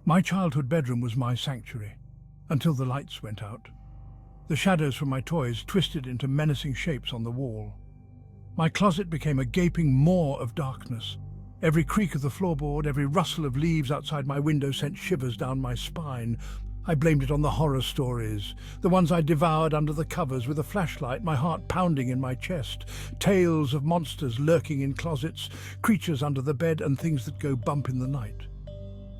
My childhood bedroom was my sanctuary, until the lights went out. The shadows from my toys twisted into menacing shapes on the wall. My closet became a gaping maw of darkness. Every creak of the floorboard, every rustle of leaves outside my window sent shivers down my spine. I blamed it on the horror stories, the ones I devoured under the covers with a flashlight, my heart pounding in my chest. Tales of monsters lurking in closets, creatures under the bed, and things that go bump in the night.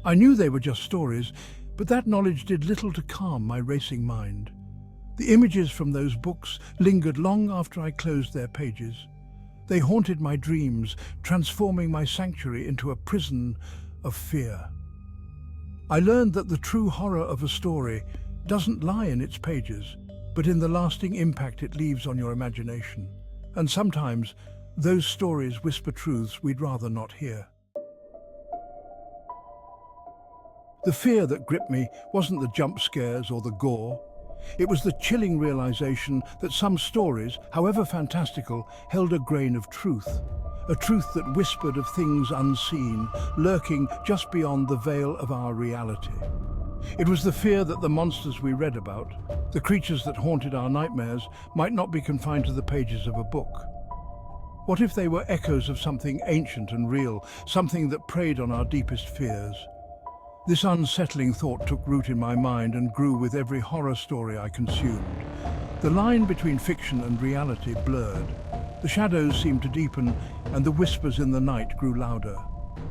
I knew they were just stories, but that knowledge did little to calm my racing mind. The images from those books lingered long after I closed their pages. They haunted my dreams, transforming my sanctuary into a prison of fear. I learned that the true horror of a story doesn't lie in its pages, but in the lasting impact it leaves on your imagination. And sometimes, those stories whisper truths we'd rather not hear. The fear that gripped me wasn't the jump scares or the gore. It was the chilling realization that some stories, however fantastical, held a grain of truth. A truth that whispered of things unseen, lurking just beyond the veil of our reality. It was the fear that the monsters we read about, the creatures that haunted our nightmares, might not be confined to the pages of a book. What if they were echoes of something ancient and real, something that preyed on our deepest fears? This unsettling thought took root in my mind and grew with every horror story I consumed. The line between fiction and reality blurred. The shadows seemed to deepen, and the whispers in the night grew louder.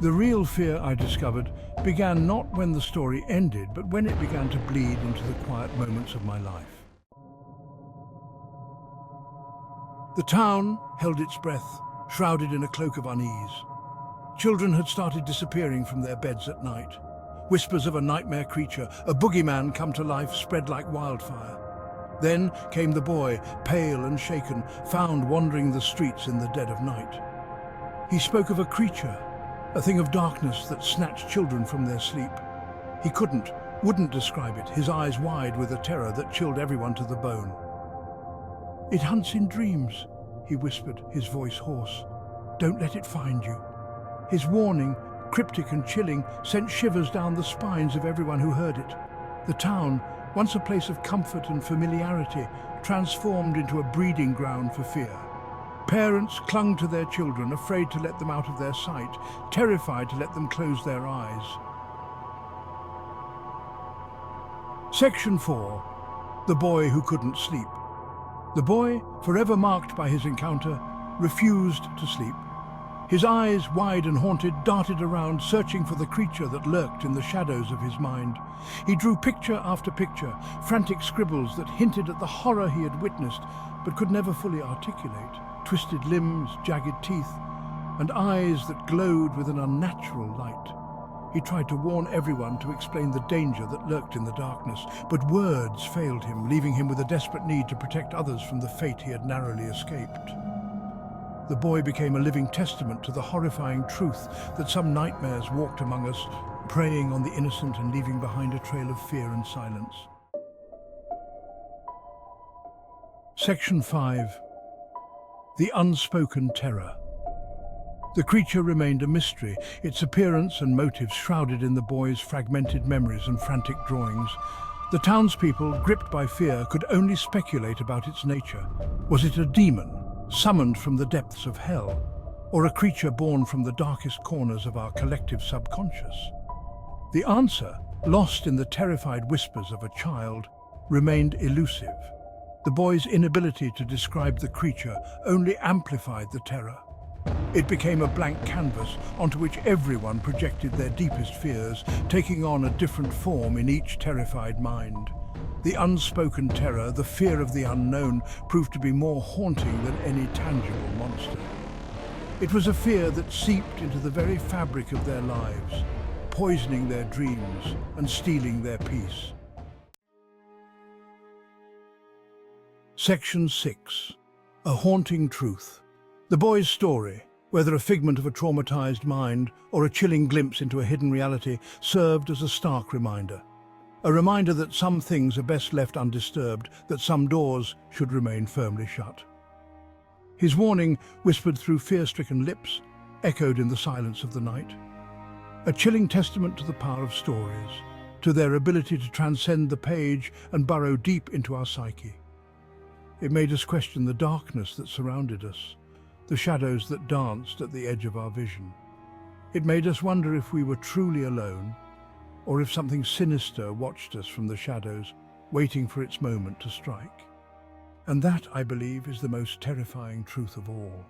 The real fear, I discovered, began not when the story ended, but when it began to bleed into the quiet moments of my life. The town held its breath, shrouded in a cloak of unease. Children had started disappearing from their beds at night. Whispers of a nightmare creature, a boogeyman come to life, spread like wildfire. Then came the boy, pale and shaken, found wandering the streets in the dead of night. He spoke of a creature, a thing of darkness that snatched children from their sleep. He wouldn't describe it, his eyes wide with a terror that chilled everyone to the bone. "It hunts in dreams," he whispered, his voice hoarse. "Don't let it find you." His warning, cryptic and chilling, sent shivers down the spines of everyone who heard it. The town, once a place of comfort and familiarity, transformed into a breeding ground for fear. Parents clung to their children, afraid to let them out of their sight, terrified to let them close their eyes. Section 4. The Boy Who Couldn't Sleep. The boy, forever marked by his encounter, refused to sleep. His eyes, wide and haunted, darted around, searching for the creature that lurked in the shadows of his mind. He drew picture after picture, frantic scribbles that hinted at the horror he had witnessed, but could never fully articulate. Twisted limbs, jagged teeth, and eyes that glowed with an unnatural light. He tried to warn everyone, to explain the danger that lurked in the darkness, but words failed him, leaving him with a desperate need to protect others from the fate he had narrowly escaped. The boy became a living testament to the horrifying truth that some nightmares walked among us, preying on the innocent and leaving behind a trail of fear and silence. Section 5. The Unspoken Terror. The creature remained a mystery, its appearance and motives shrouded in the boy's fragmented memories and frantic drawings. The townspeople, gripped by fear, could only speculate about its nature. Was it a demon, summoned from the depths of hell, or a creature born from the darkest corners of our collective subconscious? The answer, lost in the terrified whispers of a child, remained elusive. The boy's inability to describe the creature only amplified the terror. It became a blank canvas onto which everyone projected their deepest fears, taking on a different form in each terrified mind. The unspoken terror, the fear of the unknown, proved to be more haunting than any tangible monster. It was a fear that seeped into the very fabric of their lives, poisoning their dreams and stealing their peace. Section 6. A Haunting Truth. The boy's story, whether a figment of a traumatized mind or a chilling glimpse into a hidden reality, served as a stark reminder. A reminder that some things are best left undisturbed, that some doors should remain firmly shut. His warning, whispered through fear-stricken lips, echoed in the silence of the night. A chilling testament to the power of stories, to their ability to transcend the page and burrow deep into our psyche. It made us question the darkness that surrounded us, the shadows that danced at the edge of our vision. It made us wonder if we were truly alone, or if something sinister watched us from the shadows, waiting for its moment to strike. And that, I believe, is the most terrifying truth of all.